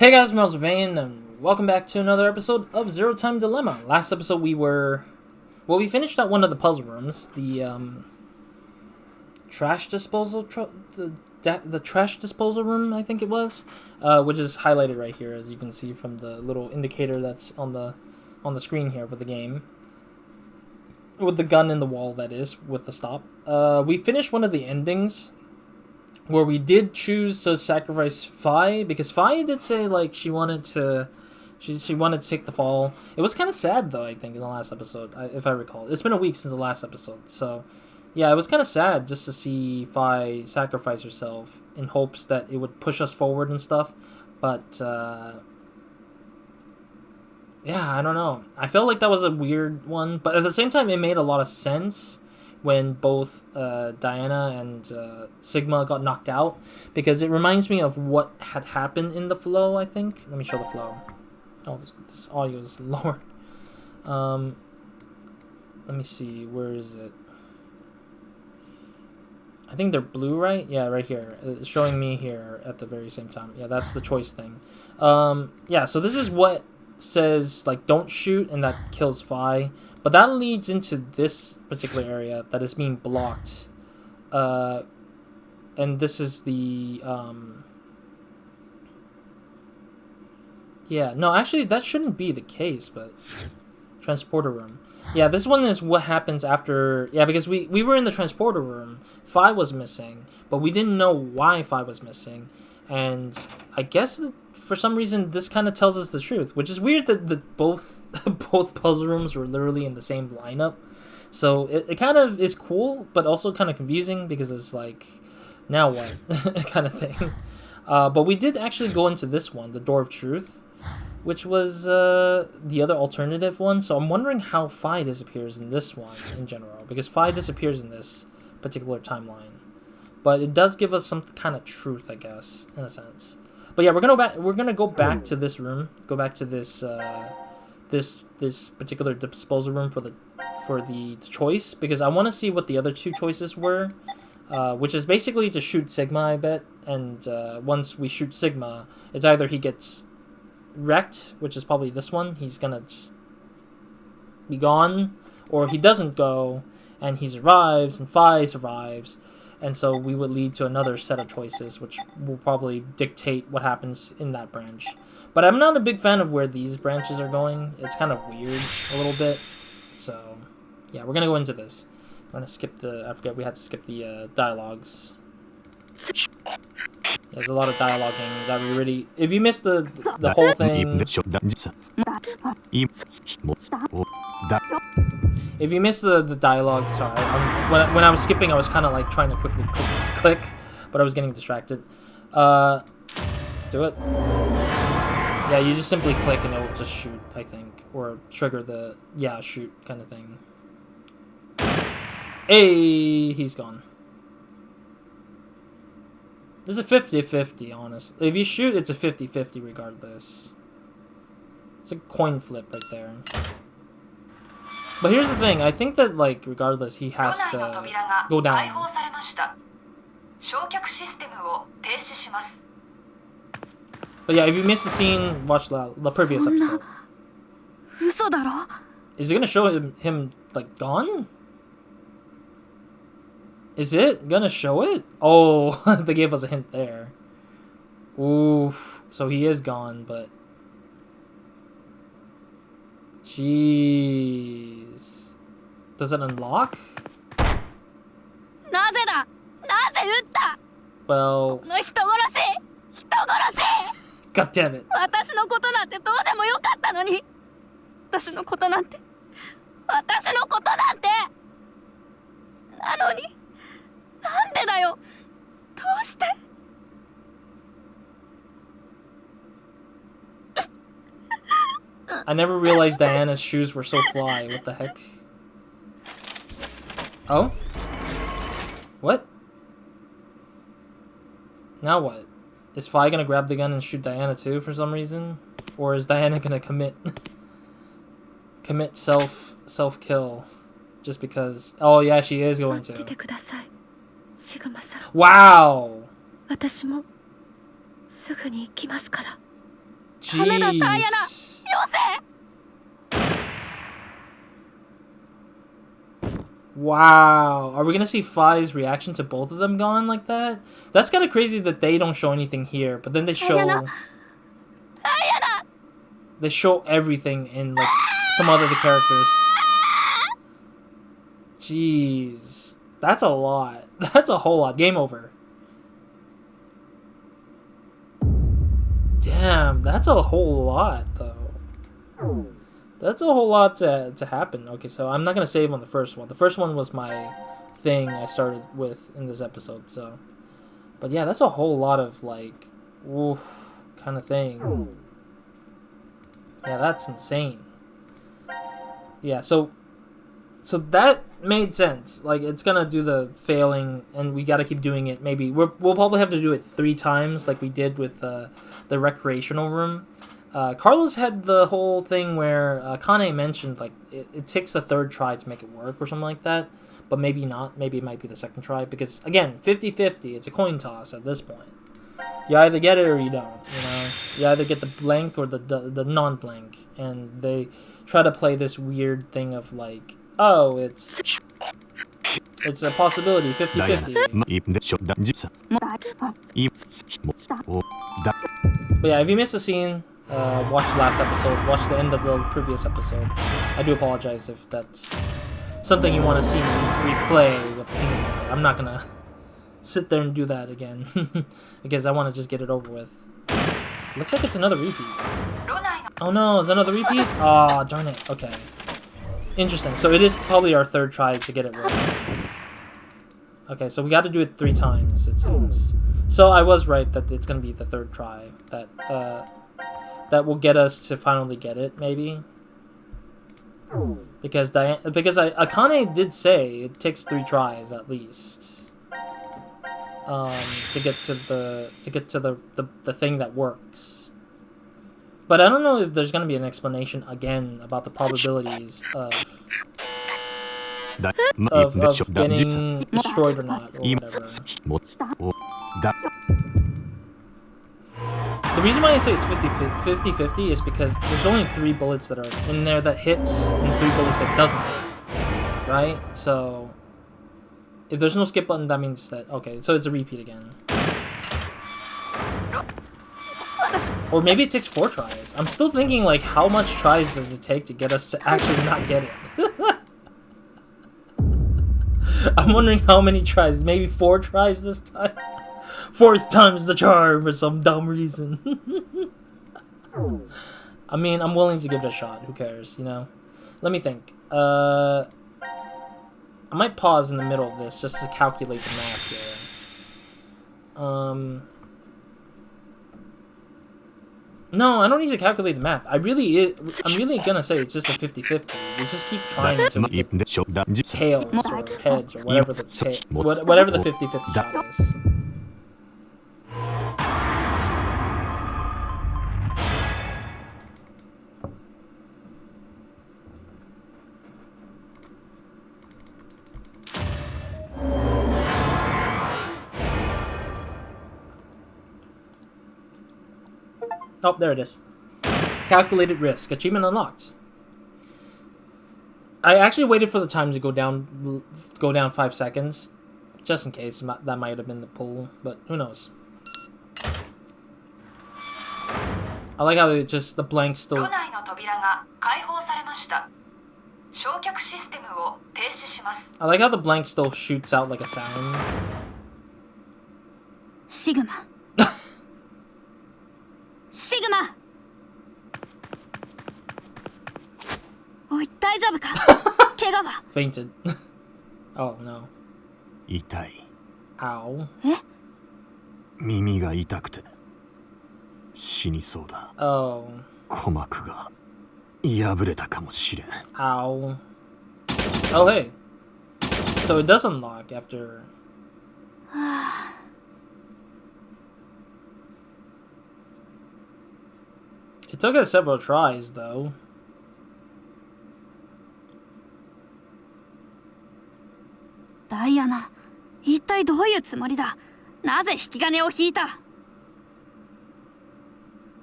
Hey guys, RozaldVane, and welcome back to another episode of Zero Time Dilemma. Last episode we finished out one of the puzzle rooms, the trash disposal, the trash disposal room, I think it was, which is highlighted right here, as you can see from the little indicator that's on the screen here for the game, with the gun in the wall, that is, with the stop. We finished one of the endings, where we did choose to sacrifice Fi, because Fi did say like she wanted to take the fall. It was kind of sad though, I think, in the last episode, if I recall. It's been a week since the last episode, so yeah, it was kind of sad just to see Fi sacrifice herself in hopes that it would push us forward and stuff. But yeah, I don't know. I felt like that was a weird one, but at the same time, it made a lot of sense when both Diana and Sigma got knocked out, because it reminds me of what had happened in the flow, I think. Let me show the flow. Oh, this audio is lower. Let me see, where is it? I think they're blue, right? Yeah, right here. It's showing me here at the very same time. Yeah, that's the choice thing. Yeah, so this is what says, like, don't shoot, and that kills Fi. But that leads into this particular area that is being blocked. And this is the... yeah, no, actually, that shouldn't be the case, but... Transporter room. Yeah, this one is what happens after... Yeah, because we were in the transporter room. Fi was missing, but we didn't know why Fi was missing. And I guess that for some reason this kind of tells us the truth, which is weird that both puzzle rooms were literally in the same lineup. So it kind of is cool, but also kind of confusing, because it's like, now what kind of thing. But we did actually go into this one, the Door of Truth, which was the other alternative one. So I'm wondering how Fi disappears in this one in general, because Fi disappears in this particular timeline. But it does give us some kind of truth, I guess, in a sense. But yeah, we're gonna go back to this room. Go back to this this particular disposal room for the choice, because I want to see what the other two choices were, which is basically to shoot Sigma, I bet. And once we shoot Sigma, it's either he gets wrecked, which is probably this one. He's gonna just be gone, or he doesn't go and he survives and Fi survives. And so we would lead to another set of choices, which will probably dictate what happens in that branch. But I'm not a big fan of where these branches are going. It's kind of weird a little bit. So, yeah, we're going to go into this. I'm going to skip the... I forget we had to skip the dialogues. There's a lot of dialoguing that we really... If you missed the whole thing... If you missed the dialogue, sorry. When I was skipping, I was kind of like trying to quickly click, but I was getting distracted. Do it. Yeah, you just simply click and it will just shoot, I think. Or trigger the, yeah, shoot kind of thing. Hey, he's gone. It's a 50-50, honestly. If you shoot, it's a 50-50 regardless. It's a coin flip right there. But here's the thing, I think that, like, regardless, he has to go down. But yeah, if you missed the scene, watch the previous episode. Is it gonna show him like, gone? Is it gonna show it? Oh, they gave us a hint there. Oof, so he is gone, but... Jeez. Does it unlock? Well... God damn it. I never realized Diana's shoes were so fly. What the heck? Oh? What? Now what? Is Fi gonna grab the gun and shoot Diana too for some reason? Or is Diana gonna commit self-kill just because? Oh yeah, she is going to. Wow! Jeez. Wow. Are we gonna see Fi's reaction to both of them gone like that? That's kind of crazy that they don't show anything here, but then they show everything in like some other of the characters. Jeez. That's a lot. That's a whole lot. Game over. Damn, that's a whole lot though. That's a whole lot to happen. Okay, so I'm not gonna save on the first one. The first one was my thing I started with in this episode, so. But yeah, that's a whole lot of like, oof, kind of thing. Yeah, that's insane. Yeah, so that made sense. Like, it's gonna do the failing, and we gotta keep doing it. Maybe we'll probably have to do it 3 times, like we did with the recreational room. Carlos had the whole thing where Kane mentioned like it takes a 3rd try to make it work or something like that, but maybe not. Maybe it might be the 2nd try because again, 50-50. It's a coin toss at this point. You either get it or you don't. You know, you either get the blank or the non-blank, and they try to play this weird thing of like, oh, it's a possibility, 50-50. But yeah, if you missed a scene, watch the last episode, watch the end of the previous episode. I do apologize if that's something you want to see me replay with the scene, but I'm not gonna sit there and do that again because I want to just get it over with. Looks like it's another repeat. Oh no, it's another repeat? Oh, darn it. Okay. Interesting. So it is probably our 3rd try to get it right. Okay, so we got to do it 3 times, it seems. So I was right that it's going to be the 3rd try that will get us to finally get it, maybe. Because Akane did say it takes 3 tries at least. To get to the thing that works. But I don't know if there's going to be an explanation again about the probabilities of getting destroyed or not, or whatever. The reason why I say it's 50-50 is because there's only 3 bullets that are in there that hits, and 3 bullets that doesn't hit. Right? So if there's no skip button, that means that, okay, so it's a repeat again. Or maybe it takes 4 tries. I'm still thinking, like, how much tries does it take to get us to actually not get it? I'm wondering how many tries. Maybe 4 tries this time? 4th time's the charm for some dumb reason. I mean, I'm willing to give it a shot. Who cares, you know? Let me think. I might pause in the middle of this just to calculate the math here. No, I don't need to calculate the math. I'm really gonna say it's just a 50-50. We just keep trying until we get tails or heads or whatever the 50-50 shot is. Oh, there it is. Calculated risk. Achievement unlocked. I actually waited for the time to go down 5 seconds, just in case that might have been the pull, but who knows. I like how it's just the blank still. I like how the blank still shoots out like a sound. Sigma. Sigma. Oi, 大丈夫か? 怪我は? Fainted. Oh no. 痛い. Ow. え? 耳が痛くて死にそうだ. Oh. 鼓膜が破れたかもしれん. Ow. Oh hey. So it does unlock after. It took us several tries, though. Diana, 一体どういうつもりだ? なぜ引き金を引いた?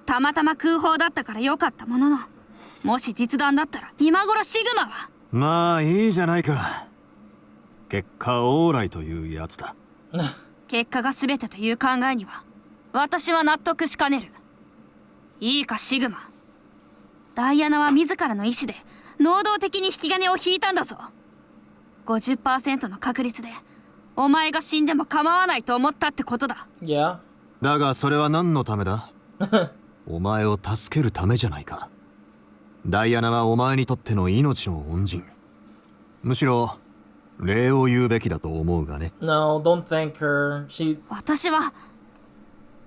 たまたま空砲だったから良かったものの、もし実弾だったら今頃シグマは。まあいいじゃないか。結果オーライというやつだ。結果が全てという考えには私は納得しかねる。いいかシグマ、ダイアナは自らの意志で能動的に引き金を引いたんだぞ。50% の確率でお前が死んでも構わないと思ったってことだ。Yeah. だがそれは何のためだ？お前を助けるためじゃないか。ダイアナはお前にとっての命の恩人。むしろ礼を言うべきだと思うがね。No, don't thank her. She 私は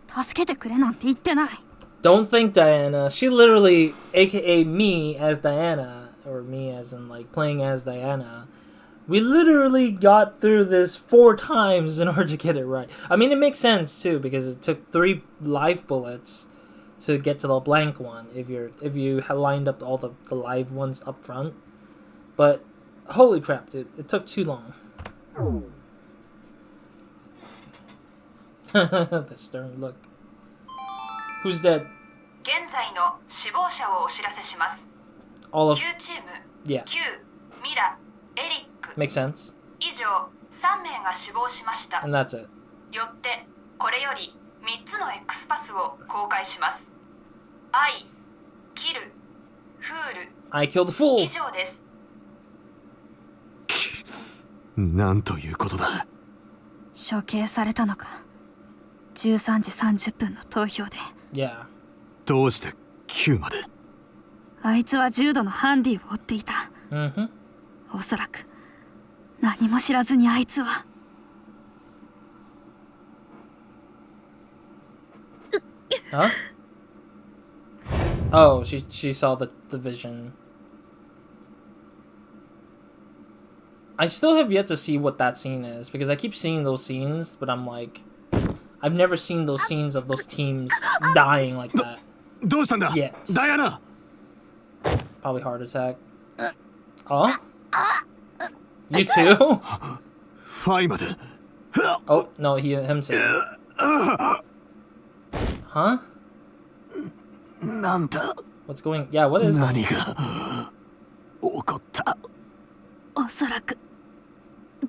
助けてくれなんて言ってない。don't thank Diana. She literally, aka me as Diana, or me as in like playing as Diana. We literally got through this 4 times in order to get it right. I mean, it makes sense too because it took 3 live bullets to get to the blank one. If you had lined up all the live ones up front, but holy crap, dude, it took too long. The stern look. Who's dead? 現在の死亡者をお知らせします。 All of 9チーム、 yeah, 9、ミラ、エリック makes sense. 以上3名が死亡しました。 And that's it. よってこれより3つの X パスを公開します。愛、キル、フール I killed the fool. 以上です。なんということだ。処刑されたのか。13時30分の投票で。Yeah. どうして9まで？あいつは重度のハンディを追っていた。Mm-hmm. おそらく何も知らずにあいつは。Huh? Oh, she saw the vision. I still have yet to see what that scene is because I keep seeing those scenes, but I'm like, I've never seen those scenes of those teams dying like that. どうしたんだ？ Yet. ダイアナ。 Probably heart attack. Oh? You too? ファイまで。 Oh, no, him too. Huh? なんだ？ What's going... Yeah, what is... 何が起こった？おそらく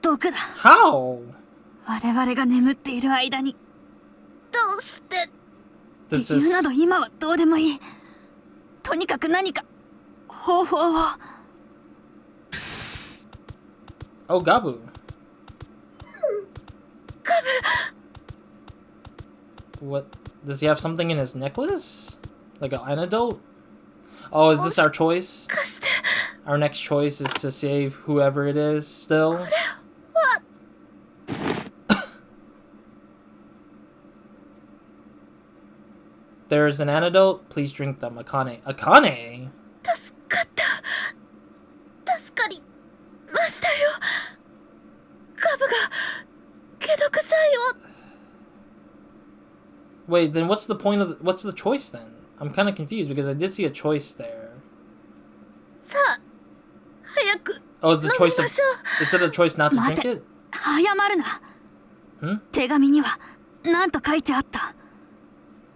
毒だ。 How? 我々が眠っている間に。どうして？ This 理由な is... ど今はどうでもいい。とにかく何か方法を。 Oh, Gabu. What? Does he have something in his necklace? Like an antidote? Oh, is this our choice? 貸して。 Our next choice is to save whoever it is still? There is an antidote. Please drink them. Akane. Akane? 助かった。助かりましたよ。カブが解毒剤を。 Wait, then what's the point of what's the choice then? I'm kind of confused because I did see a choice there. さあ、早く。 Oh, is the choice of 飲みましょう。 is it a choice not to 待 drink て it? 謝るな。 Hmm? 手紙には何と書いてあった？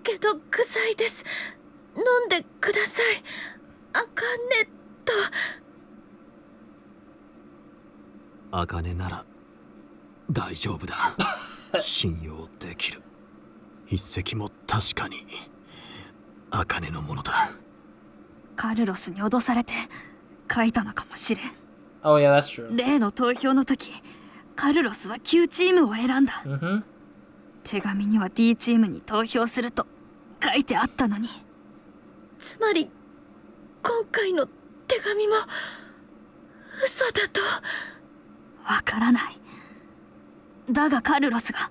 解毒剤です。飲んでください。あかねと。アカネなら大丈夫だ。信用できる。筆跡も確かにアカネのものだ。カルロスに脅されて書いたのかもしれん。 Oh yeah, that's true. 例の投票の時、カルロスは9チームを選んだ。 Mm-hmm. 手紙には D チームに投票すると書いてあったのに。つまり今回の手紙も嘘だと。わからない。だがカルロスが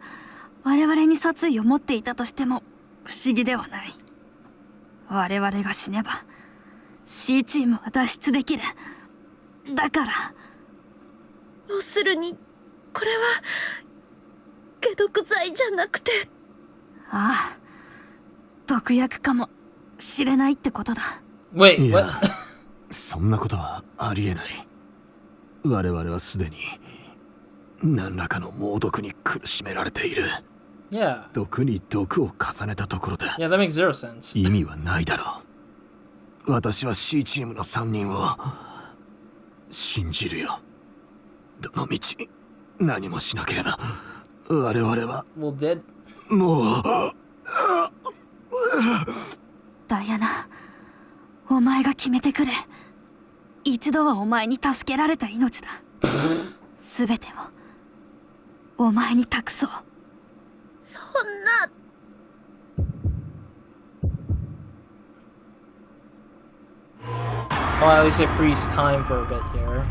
我々に殺意を持っていたとしても不思議ではない。我々が死ねば C チームは脱出できる。だから要するにこれは解毒剤じゃなくて。ああ、毒薬かもしれないってことだ。 Wait, い what? や、そんなことはありえない。我々はすでに何らかの猛毒に苦しめられている。Yeah. 毒に毒を重ねたところだ。 Yeah, that makes zero sense. 意味はないだろう。私は C チームの3人を信じるよ。どの道何もしなければ我々は Well, dead. もうダイアナ、お前が決めてくれ。一度はお前に助けられた命だ。すべてをお前に託そう。そんな。Oh, at least it frees time for a bit here.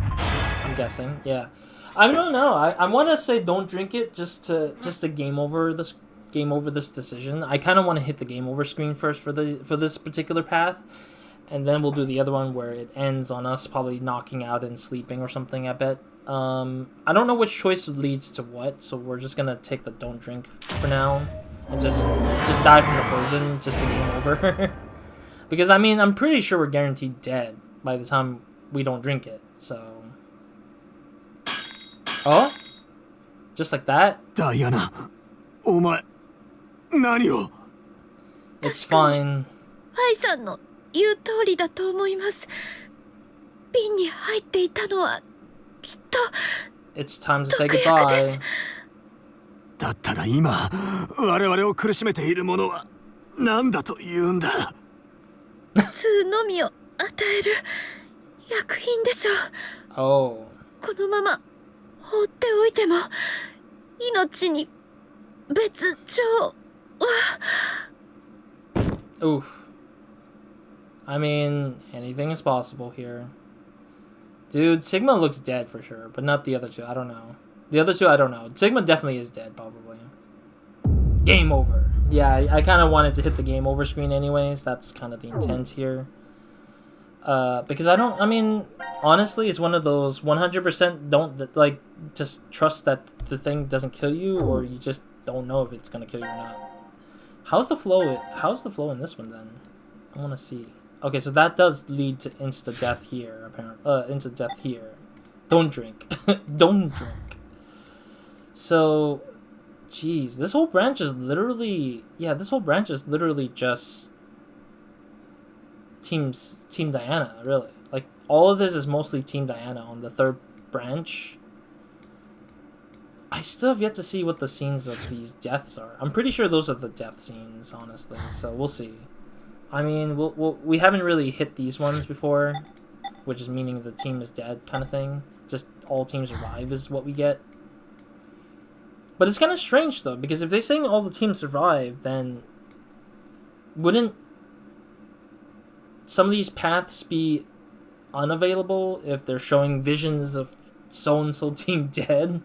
I'm guessing. Yeah. I don't know. I want to say don't drink it just to game over this decision. I kind of want to hit the game over screen first for this particular path, and then we'll do the other one where it ends on us probably knocking out and sleeping or something. I bet. I don't know which choice leads to what, so we're just gonna take the don't drink for now and just die from the poison just to game over. Because I mean, I'm pretty sure we're guaranteed dead by the time we don't drink it. So. Oh? Just like that? ダイアナ、お前何を It's fine. ハイさんの言う通りだと思います。瓶に入っていたのはきっと It's time to say goodbye. だったら今我々を苦しめているものは何だと言うんだ。痛のみを与える薬品でしょう。 Oh. このまま放っておいても命に別状は。 Oof. I mean, anything is possible here. Dude, Sigma looks dead for sure, but not the other two. I don't know. The other two, I don't know. Sigma definitely is dead, probably. Game over. Yeah, I kind of wanted to hit the game over screen anyways. That's kind of the intent here. Because I mean, honestly, it's one of those 100% don't, like, just trust that the thing doesn't kill you, or you just don't know if it's gonna kill you or not. How's the flow in this one, then? I want to see. Okay, so that does lead to insta-death here, apparently. Insta-death here. Don't drink. Don't drink. So, jeez, this whole branch is literally... Yeah, this whole branch is literally just... Team Diana, really. Like, all of this is mostly Team Diana on the third branch. I still have yet to see what the scenes of these deaths are. I'm pretty sure those are the death scenes, honestly. So, we'll see. I mean, we haven't really hit these ones before, which is meaning the team is dead kind of thing. Just all teams survive is what we get. But it's kind of strange, though, because if they're saying all the teams survive, then wouldn't some of these paths be unavailable if they're showing visions of so-and-so team dead?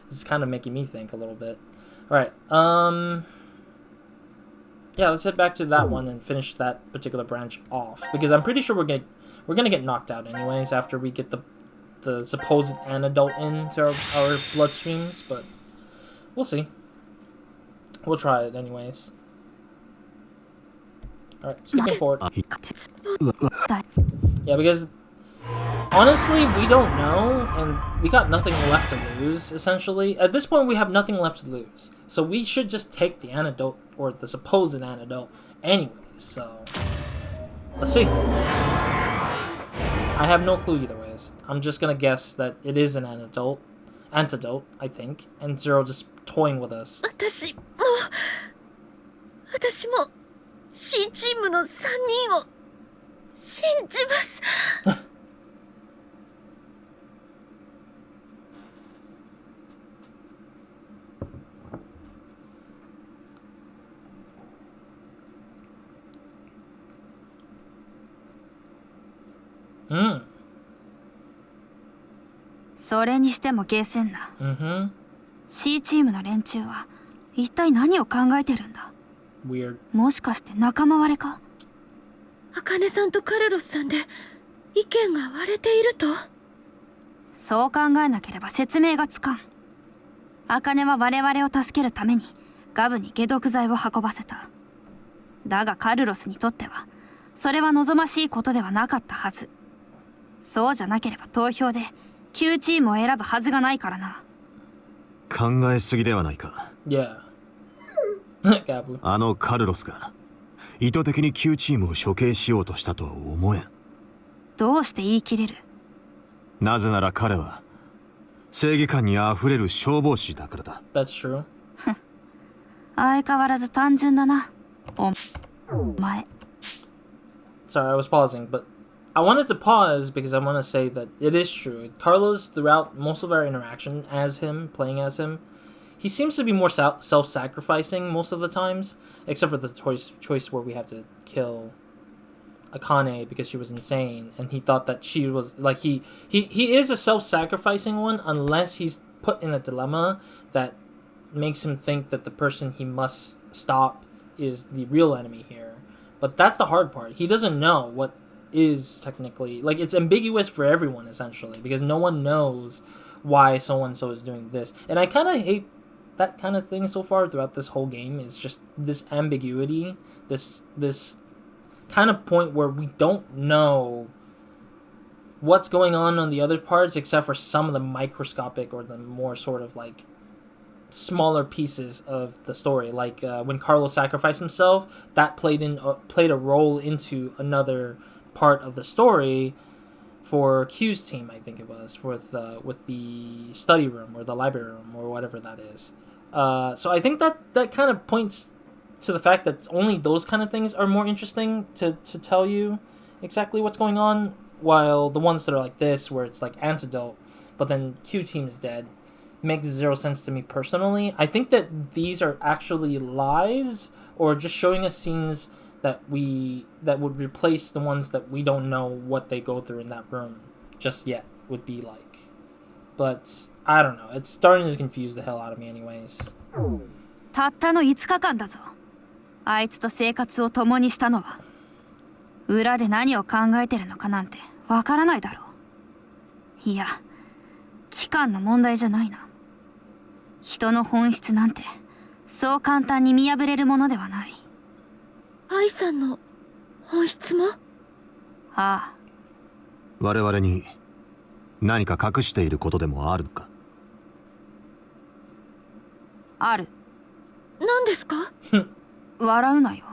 It's kind of making me think a little bit. Alright, yeah, let's head back to that one and finish that particular branch off. Because I'm pretty sure we're gonna get knocked out anyways after we get the supposed antidote into our bloodstreams, but we'll see. We'll try it anyways. Alright, skipping forward. Yeah, because honestly, we don't know, and we got nothing left to lose, essentially. At this point, we have nothing left to lose. So we should just take the antidote, or the supposed antidote, anyways, so... Let's see. I have no clue either ways. I'm just gonna guess that it is an antidote, I think, and Zero just toying with us. 私も C チームの3人を信じます。それにしてもゲーセンな。C チームの連中は一体何を考えてるんだ。Weird. もしかして仲間割れか。茜さんとカルロスさんで意見が割れていると。そう考えなければ説明がつかん。茜は我々を助けるためにガブに解毒剤を運ばせた。だがカルロスにとってはそれは望ましいことではなかったはず。そうじゃなければ投票で9チームを選ぶはずがないからな。考えすぎではないか。Yeah. Gabu. あのカルロスが意図的にQチームを処刑しようとしたとは思えん。どうして言い切れる？なぜなら彼は正義感にあふれる消防士だからだ。That's true. 相変わらず単純だな。お前。 Sorry, I was pausing, but I wanted to pause because I want to say that it is true. Carlos, throughout most of our interaction as him, playing as him, he seems to be more self-sacrificing most of the times, except for the choice where we have to kill Akane because she was insane, and he thought that she was like he is a self-sacrificing one unless he's put in a dilemma that makes him think that the person he must stop is the real enemy here. But that's the hard part. He doesn't know what is technically, like, it's ambiguous for everyone essentially because no one knows why so and so is doing this. And I kind of hate that kind of thing so far throughout this whole game. Is just this ambiguity, this kind of point where we don't know what's going on the other parts except for some of the microscopic or the more sort of like smaller pieces of the story, like when Carlos sacrificed himself, that played a role into another part of the story for Q's team, I think it was, with the study room or the library room or whatever that is. So I think that kind of points to the fact that only those kind of things are more interesting to tell you exactly what's going on, while the ones that are like this, where it's like antidote, but then Q team is dead, makes zero sense to me personally. I think that these are actually lies or just showing us scenes that would replace the ones that we don't know what they go through in that room just yet would be like. But I don't know. It's starting to confuse the hell out of me anyways. たったの5日間だぞ。あいつと生活を共にしたのは。裏で何を考えてるのかなんてわからないだろう。いや、期間の問題じゃないな。人の本質なんてそう簡単に見破れるものではない。愛さんの本質も？ああ。我々に何か隠していることでもあるのか？ある。何ですか？笑うなよ。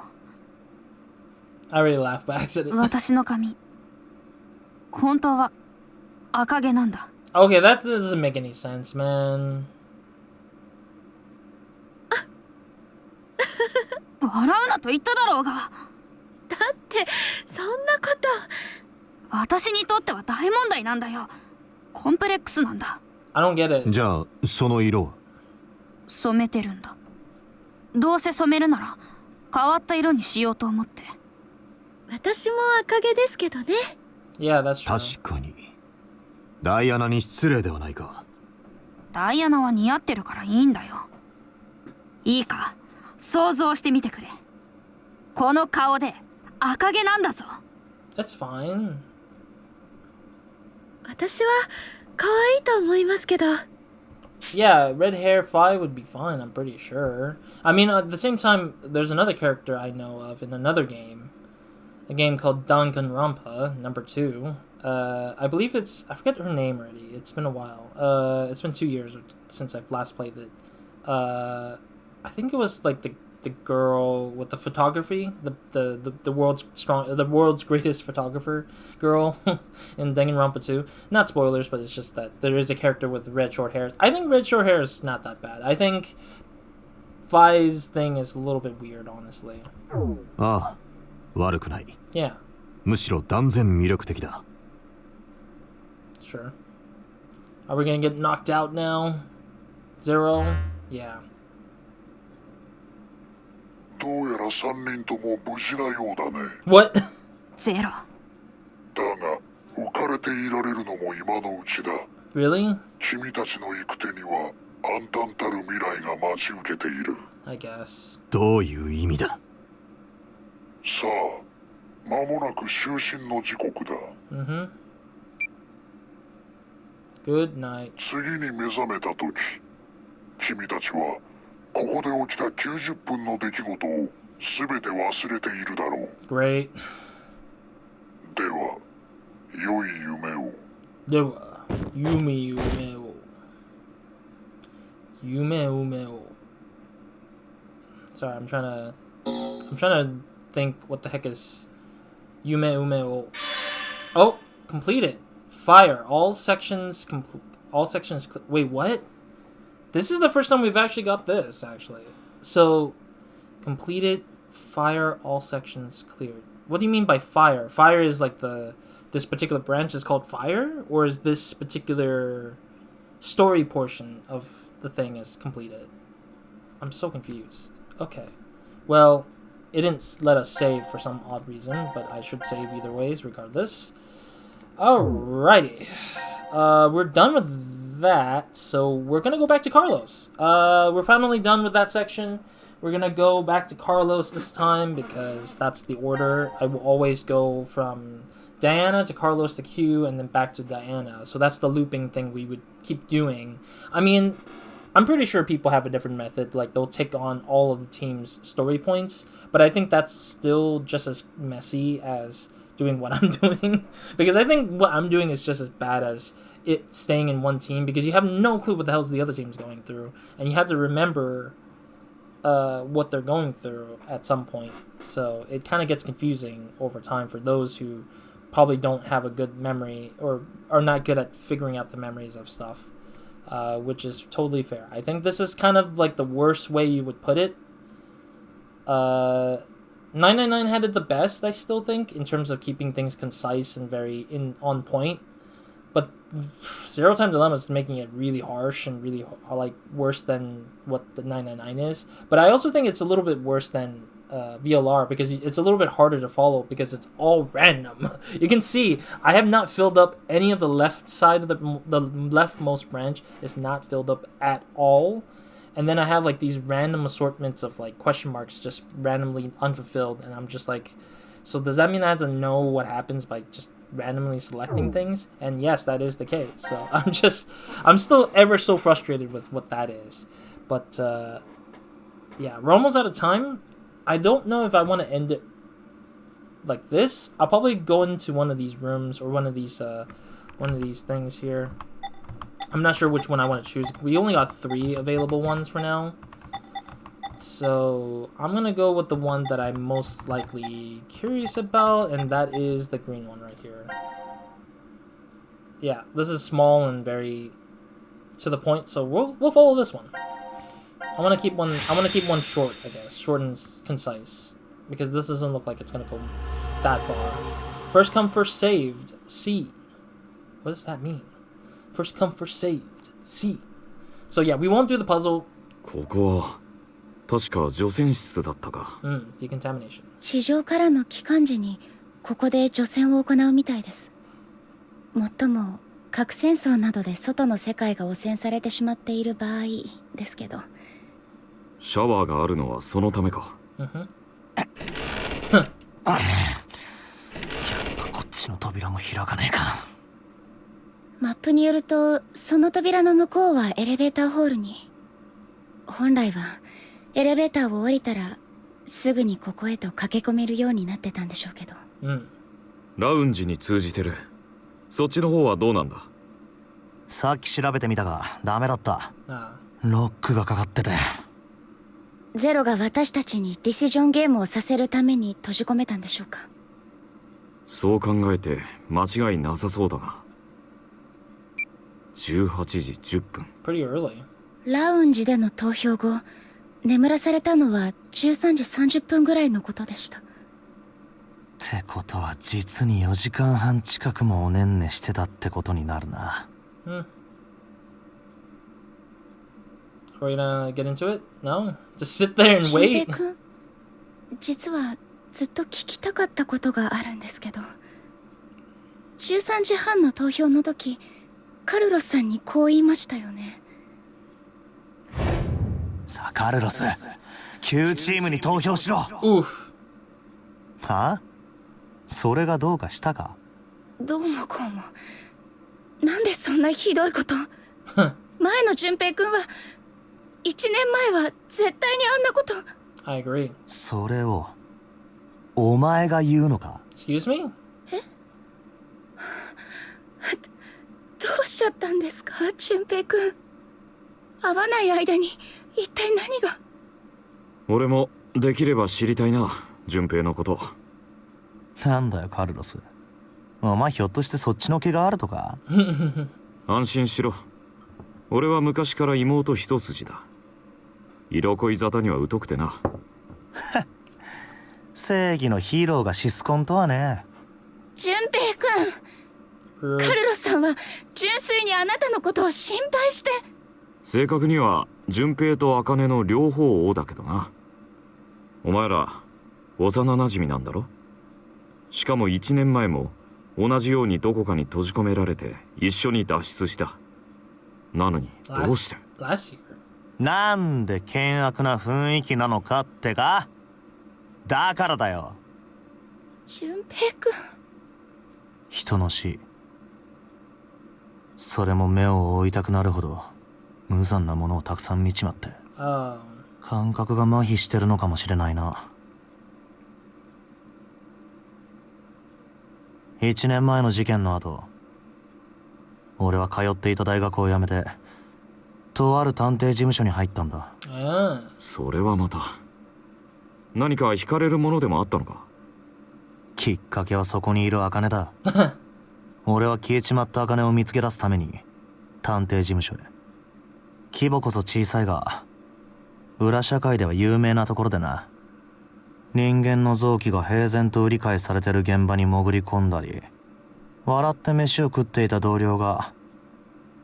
I already laughed by accident. 私の髪、本当は赤毛なんだ。Okay, that doesn't make any sense, man. 笑うなと言っただろうが。だってそんなこと。私にとっては大問題なんだよ。コンプレックスなんだ。I don't get it. じゃあその色は？染めてるんだ。どうせ染めるなら変わった色にしようと思って。私も赤毛ですけどね。Yeah, that's true. 確かにダイアナに失礼ではないか。ダイアナは似合ってるからいいんだよ。いいか、想像してみてくれ。この顔で赤毛なんだぞ。 That's fine. 私は可愛いと思いますけど。Yeah, red hair Fi would be fine, I'm pretty sure. I mean, at the same time, there's another character I know of in another game. A game called Danganronpa, number 2. I believe I forget her name already. It's been a while. It's been 2 years since I've last played it. I think it was like the girl with the photography, the world's greatest photographer girl in Danganronpa 2. Not spoilers, but it's just that there is a character with red short hair. I think red short hair is not that bad. I think Vi's thing is a little bit weird, honestly. ああ、悪くない。Yeah. むしろ断然魅力的だ。Sure. Are we gonna get knocked out now? 0? Yeah. どうやら3人とも無事なようだね。What? ゼロ。だが浮かれていられるのも今のうちだ。Really? 君たちの行く手には暗淡たる未来が待ち受けている。I guess. どういう意味だ？さあ、間もなく就寝の時刻だ。Mm-hmm. Good night. 次に目覚めた時、君たちはここで起きた90分の出来事を全て忘れているだろう。Great. では、良い夢を。では、夢を。夢を。Sorry, I'm trying to think what the heck is Yume Ume o. Oh, completed. Fire. All sections wait, what? This is the first time we've actually got this, actually. So, completed. Fire. All sections cleared. What do you mean by fire? Fire is like this particular branch is called fire? Or is this particular story portion of the thing is completed? I'm so confused. Okay. Well, it didn't let us save for some odd reason, but I should save either ways, regardless. Alrighty. We're done with that, so we're gonna go back to Carlos. We're finally done with that section. We're gonna go back to Carlos this time, because that's the order. I will always go from Diana to Carlos to Q, and then back to Diana. So that's the looping thing we would keep doing. I mean, I'm pretty sure people have a different method, like they'll take on all of the team's story points, but I think that's still just as messy as doing what I'm doing, because I think what I'm doing is just as bad as it staying in one team, because you have no clue what the hell the other team's going through, and you have to remember what they're going through at some point, so it kind of gets confusing over time for those who probably don't have a good memory or are not good at figuring out the memories of stuff. Which is totally fair. I think this is kind of like the worst way you would put it. 999 had it the best, I still think, in terms of keeping things concise and very on point. But Zero Time Dilemma is making it really harsh and really like worse than what the 999 is. But I also think it's a little bit worse than VLR, because it's a little bit harder to follow because it's all random. You can see I have not filled up any of the left side of the leftmost branch is not filled up at all, and then I have like these random assortments of like question marks just randomly unfulfilled, and I'm just like, so does that mean I have to know what happens by just randomly selecting things? And yes, that is the case. So I'm still ever so frustrated with what that is. But yeah, we're almost out of time. I don't know if I want to end it like this. I'll probably go into one of these rooms or one of these things here. I'm not sure which one I want to choose. We only got 3 available ones for now. So I'm going to go with the one that I'm most likely curious about, and that is the green one right here. Yeah, this is small and very to the point, so we'll follow this one. I want to keep one short, I guess. Short and concise. Because this doesn't look like it's going to go that far. First come, first saved. C. What does that mean? First come, first saved. C. So yeah, we won't do the puzzle. ここは確か除染室だったか。Decontamination. 地上からの帰還時にここで除染を行うみたいです。もっとも核戦争などで外の世界が汚染されてしまっている場合ですけど。シャワーがあるのはそのためか。やっぱこっちの扉も開かねえか。マップによるとその扉の向こうはエレベーターホールに。本来はエレベーターを降りたらすぐにここへと駆け込めるようになってたんでしょうけど。ラウンジに通じてる。そっちの方はどうなんだ？さっき調べてみたがダメだった。ロックがかかってて。ゼロが私たちにディシジョンゲームをさせるために閉じ込めたんでしょうか。そう考えて間違いなさそうだが。18時10分。Pretty early. ラウンジでの投票後、眠らされたのは13時30分ぐらいのことでした。ってことは実に4時間半近くもおねんねしてたってことになるな。Are we gonna get into it? No? Just sit there and wait? 君、実はずっと聞きたかったことがあるんですけど、13時半の投票の時、カルロスさんにこう言いましたよね。さあカルロス、旧チームに投票しろ。はあ？それがどうかしたか？どうもこうも。なんでそんなひどいこと。前の順平君は1年前は絶対にあんなこと。I agree. それをお前が言うのか？ Excuse me? え？どうしちゃったんですか、順平君。会わない間に一体何が。俺もできれば知りたいな、順平のこと。なんだよカルロス、お前ひょっとしてそっちの気があるとか？安心しろ。俺は昔から妹一筋だ。色恋沙汰には疎くてな。正義のヒーローがシスコンとはね。順平くん、カルロスさんは純粋にあなたのことを心配して。正確には順平と茜の両方をだけどな。お前ら幼馴染なんだろ。しかも1年前も同じようにどこかに閉じ込められて一緒に脱出した。なのにどうして？ Last year. なんで険悪な雰囲気なのかってか？だからだよ。順平くん、人の死、それも目を覆いたくなるほど無残なものをたくさん見ちまって、感覚が麻痺してるのかもしれないな。1年前の事件の後、俺は通っていた大学を辞めてとある探偵事務所に入ったんだ。それはまた何か惹かれるものでもあったのか？きっかけはそこにいる茜だ。俺は消えちまった茜を見つけ出すために探偵事務所へ。規模こそ小さいが裏社会では有名なところでな。人間の臓器が平然と売り買いされてる現場に潜り込んだり、笑って飯を食っていた同僚が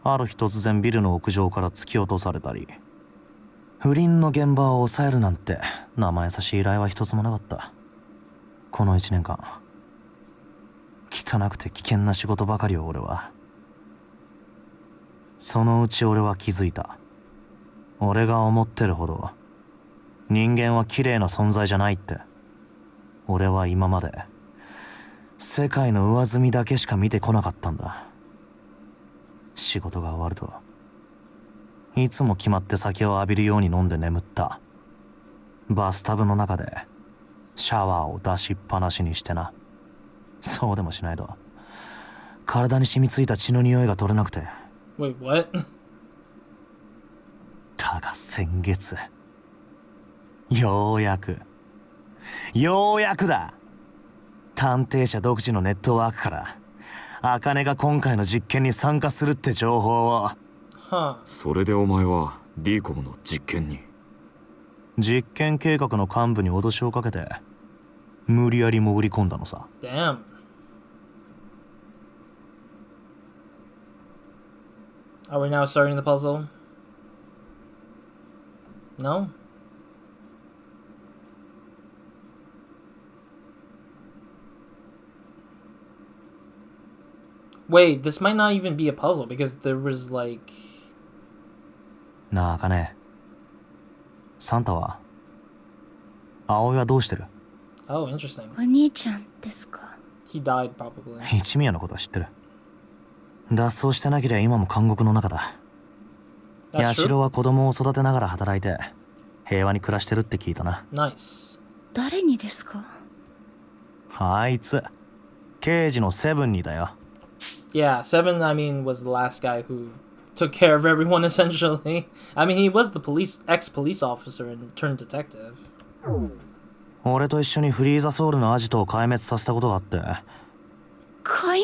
ある日突然ビルの屋上から突き落とされたり、不倫の現場を抑えるなんて生優しい依頼は一つもなかった。この1年間汚くて危険な仕事ばかりを俺は。そのうち俺は気づいた。俺が思ってるほど人間は綺麗な存在じゃないって。俺は今まで世界の上澄みだけしか見てこなかったんだ。仕事が終わるといつも決まって酒を浴びるように飲んで眠った。バスタブの中でシャワーを出しっぱなしにしてな。そうでもしないと体に染みついた血の匂いが取れなくて。Wait, what? だが先月、ようやくだ、探偵社独自のネットワークから茜が今回の実験に参加するって情報を。それでお前は D コムの実験に？実験計画の幹部に脅しをかけて無理やり潜り込んだのさ。 Damn. Are we now starting the puzzle? No? Wait, this might not even be a puzzle because there was like... なあ茜、サンタは葵はどうしてる？ Oh, interesting. お兄ちゃんですか？ He died probably. 一宮のことは知ってる。脱走してなければ今も監獄の中だ。 That's 社 true? は子供を育てながら働いて平和に暮らしてるって聞いたな。 Nice. 誰にですか？あいつ刑事のセブンにだよ。 Yeah, Seven, I mean, was the last guy who took care of everyone, essentially. I mean, he was the ex-police officer and turned detective. 俺と一緒にフリーザソウルのアジトを壊滅させたことがあって。壊滅？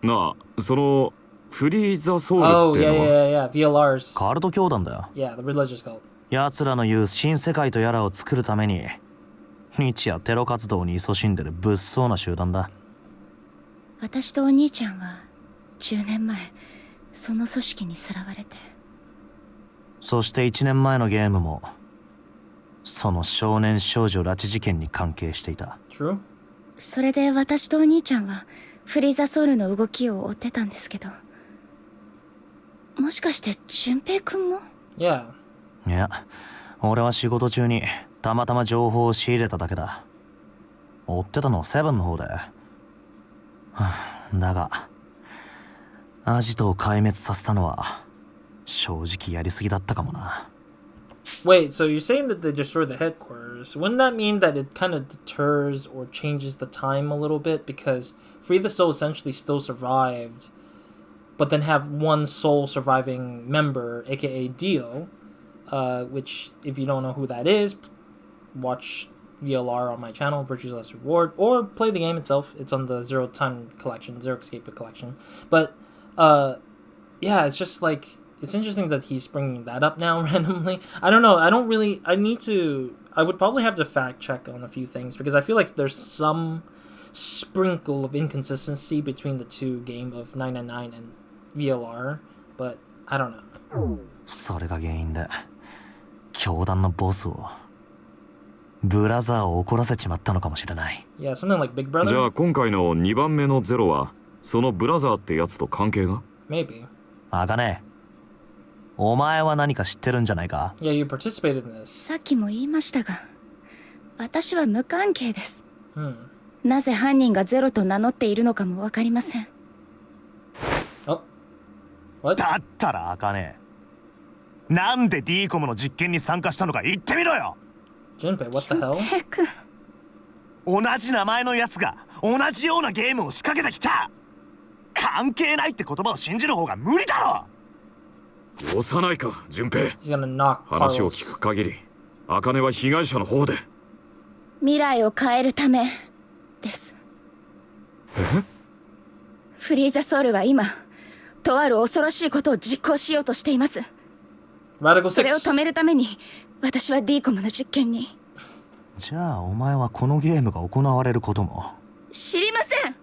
なあ、そのフリーザソウル Oh, って yeah, のは？ yeah, yeah, VLRs. カルト教団だよ。 Yeah, the religious cult. 奴らの言う新世界とやらを作るために日夜テロ活動に勤しんでる物騒な集団だ。私とお兄ちゃんは10年前その組織にさらわれて。そして1年前のゲームもその少年少女拉致事件に関係していた。 True? それで私とお兄ちゃんはフリーザソウルの動きを追ってたんですけど、もしかして純平くんも？ Yeah. いや、俺は仕事中にたまたま情報を仕入れただけだ。追ってたのはセブンの方で。だがアジトを壊滅させたのは正直やりすぎだったかもな。 Wait, so you're saying that they destroyed the headquarters. Wouldn't that mean that it kind of deters or changes the time a little bit? Because Free the Soul essentially still survived, but then have one sole surviving member, aka Dio, which if you don't know who that is, watch VLR on my channel, Virtue's Last Reward, or play the game itself. It's on the Zero Time collection, Zero Escape collection. But yeah, it's just like, it's interesting that he's bringing that up now randomly. I don't know. I would probably have to fact check on a few things, because I feel like there's some sprinkle of inconsistency between the two game of 999 and VLR, but I don't know. それが原因で教団のボスをブラザーを怒らせちまったのかもしれない。 Yeah, something like Big Brother? じゃあ今回の2番目のゼロはそのブラザーってやつと関係が？ Maybe. あかね、お前は何か知ってるんじゃないか？ Yeah, you participated in this. さっきも言いましたが、私は無関係です。 なぜ犯人がゼロと名乗っているのかもわかりません。だったらあかね、なんで D コムの実験に参加したのか言ってみろよ。Junpei, what the hell? 同じ名前のやつが同じようなゲームを仕掛けてきた。関係ないって言葉を信じる方が無理だろ。幼いか、順平。 He's gonna knock 話を Carlos. 聞く限り、茜は被害者の方で。未来を変えるためです。フリーザソウルは今、とある恐ろしいことを実行しようとしています。 Radical それを Six. 止めるために、私は D コムの実験に。じゃあお前はこのゲームが行われることも知りません。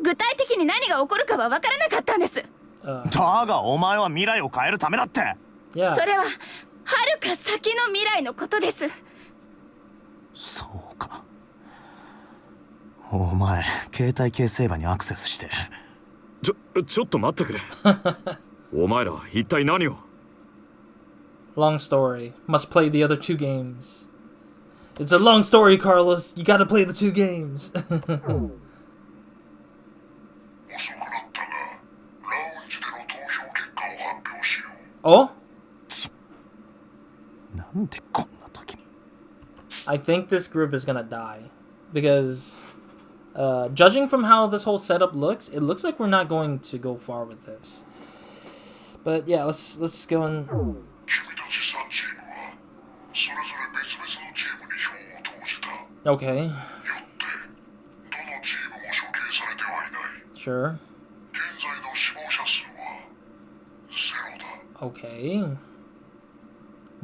具体的に何が起こるかは分からなかったんです。だがお前は未来を変えるためだって。Yeah. それははるか先の未来のことです。そうか。お前携帯系セーバーにアクセスして。ちょっと待ってくれ。お前ら一体何を？ Long story. Must play the other two games. It's a long story, Carlos. You gotta play the two games. 遅くなったが、ラウンジでの投票結果を発表しよう。Oh? なんでこんな時に。 I think this group is gonna die. Because, judging from how this whole setup looks, it looks like we're not going to go far with this. But yeah, let's go and... 君たち3チームはそれぞれ別々のチームに票を投じた。 Okay. よってどのチームも処刑されてはいない。 Sure. 現在の死亡者数は0だ。 Okay.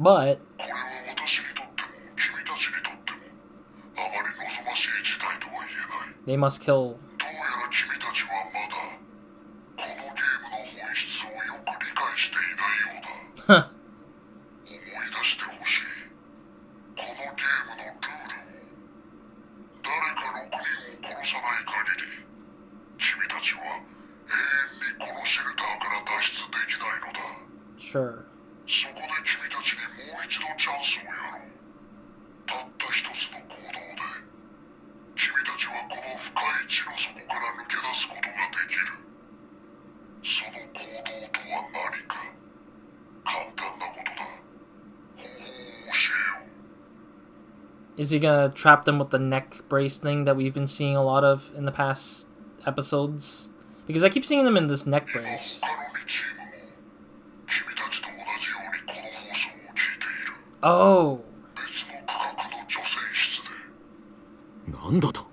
But... これは私にとっても君たちにとってもあまり望ましい事態とは言えない。 They must kill... どうやら君たちはまだこのゲームの本質をよく理解していないようだ。思い出してほしい。このゲームのルールを。誰か6人を殺さない限り、君たちは永遠にこのシェルターから脱出できないのだ。 Sure. そこで君たちにもう一度チャンスをやろう。たった一つの行動で、君たちはこの深い地の底から抜け出すことができる。その行動とは何か。簡単なことだ。方法を教えよう。 Is he gonna trap them with the neck brace thing that we've been seeing a lot of in the past episodes? Because I keep seeing them in this neck 今 brace. 他の2チームも君たちと同じようにこの放送を聞いている。 Oh, 別の区画の女性室で。なんだと？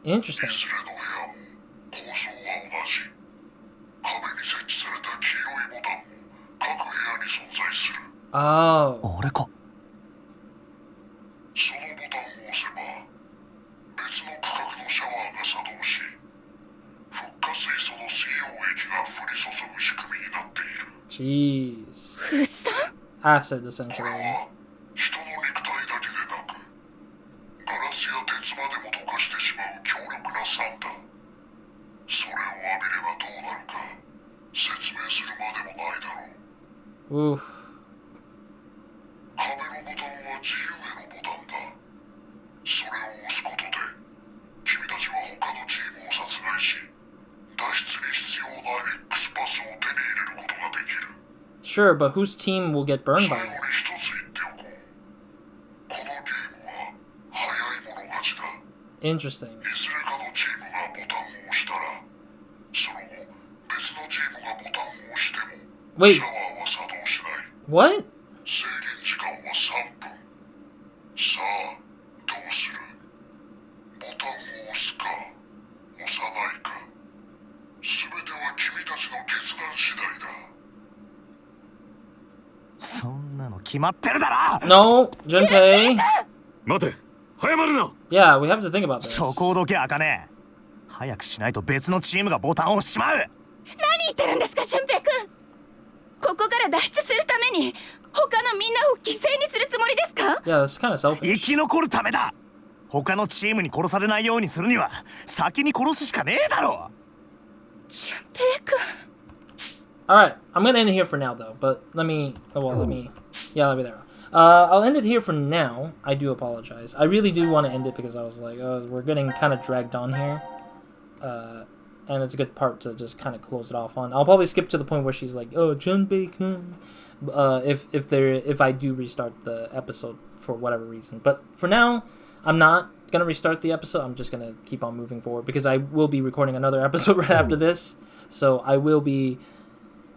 interesting. いずれの部屋も構造は同じ。壁に設置された黄色いボタンも各部屋に存在する。 Oh. 俺か。そのボタンを押せば別の区画のシャワーが作動し、フッ化水素の水溶液が降り注ぐ仕組みになっている。 Jeez. ふっさん Acid, こ essentially. れは人の肉体だけでなく、ガラスや鉄までも溶かしてしまう強力な酸だ。それを浴びればどうなるか説明するまでもないだろう。 Oof. 壁のボタンは自由へのボタンだ。それを押すことで君たちは他のチームを殺害し、脱出に必要な X パスを手に入れることができる。 Sure, but whose team will get burned 最 by 後に it? 一つ言っておこう。このゲームは早い者勝ちだ。 Interesting. いずれかのチームがボタンを押したら、その後別のチームがボタンを押しても Wait. シャワーは作動しない。 What? 制決まってるだろ。 No, Junpei. 待て、早まるな。 Yeah, we have to think about this. そこをどけ茜。早くしないと別のチームがボタンを押しちまう。何言ってるんですか純平君。ここから脱出するために他のみんなを犠牲にするつもりですか？ Yeah, that's kind of 生 selfish. き残るためだ。他のチームに殺されないようにするには先に殺すしかねえだろ。純平君。Alright, I'm gonna end it here for now though, but let me yeah, let me there. I'll end it here for now. I do apologize. I really do want to end it because I was like, we're getting kind of dragged on here. And it's a good part to just kind of close it off on. I'll probably skip to the point where she's like, oh, Junpei-kun. If I do restart the episode for whatever reason. But for now, I'm not gonna restart the episode. I'm just gonna keep on moving forward because I will be recording another episode right after this. So I will be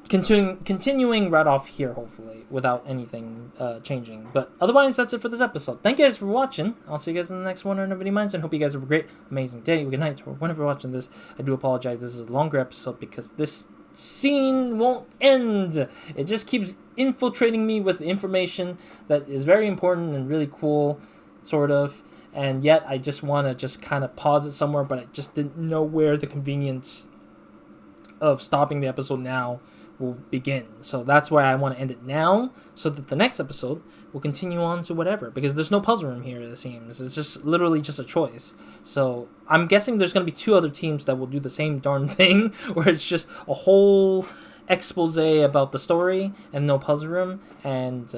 continuing right off here, hopefully, without anything changing. But otherwise, that's it for this episode. Thank you guys for watching. I'll see you guys in the next one on Nobody Minds, and hope you guys have a great, amazing day, good night, or whenever you're watching this. I do apologize. This is a longer episode because this scene won't end. It just keeps infiltrating me with information that is very important and really cool, sort of. And yet, I just want to just kind of pause it somewhere, but I just didn't know where the convenience of stopping the episode now will begin. So that's why I want to end it now, so that the next episode will continue on to whatever, because there's no puzzle room here, it seems. It's just literally just a choice. So I'm guessing there's going to be 2 other teams that will do the same darn thing, where it's just a whole expose about the story and no puzzle room. And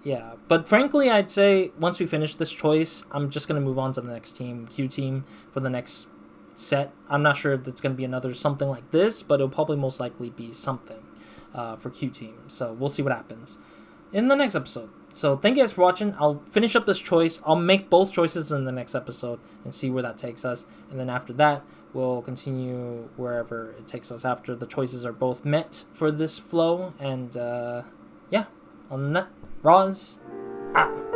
yeah, but frankly, I'd say once we finish this choice, I'm just going to move on to the next team, Q team, for the next set. I'm not sure if it's going to be another something like this, but it'll probably most likely be something for Q team. So we'll see what happens in the next episode. So thank you guys for watching. I'll finish up this choice. I'll make both choices in the next episode and see where that takes us. And then after that, we'll continue wherever it takes us after the choices are both met for this flow. And yeah, on that, Roz out.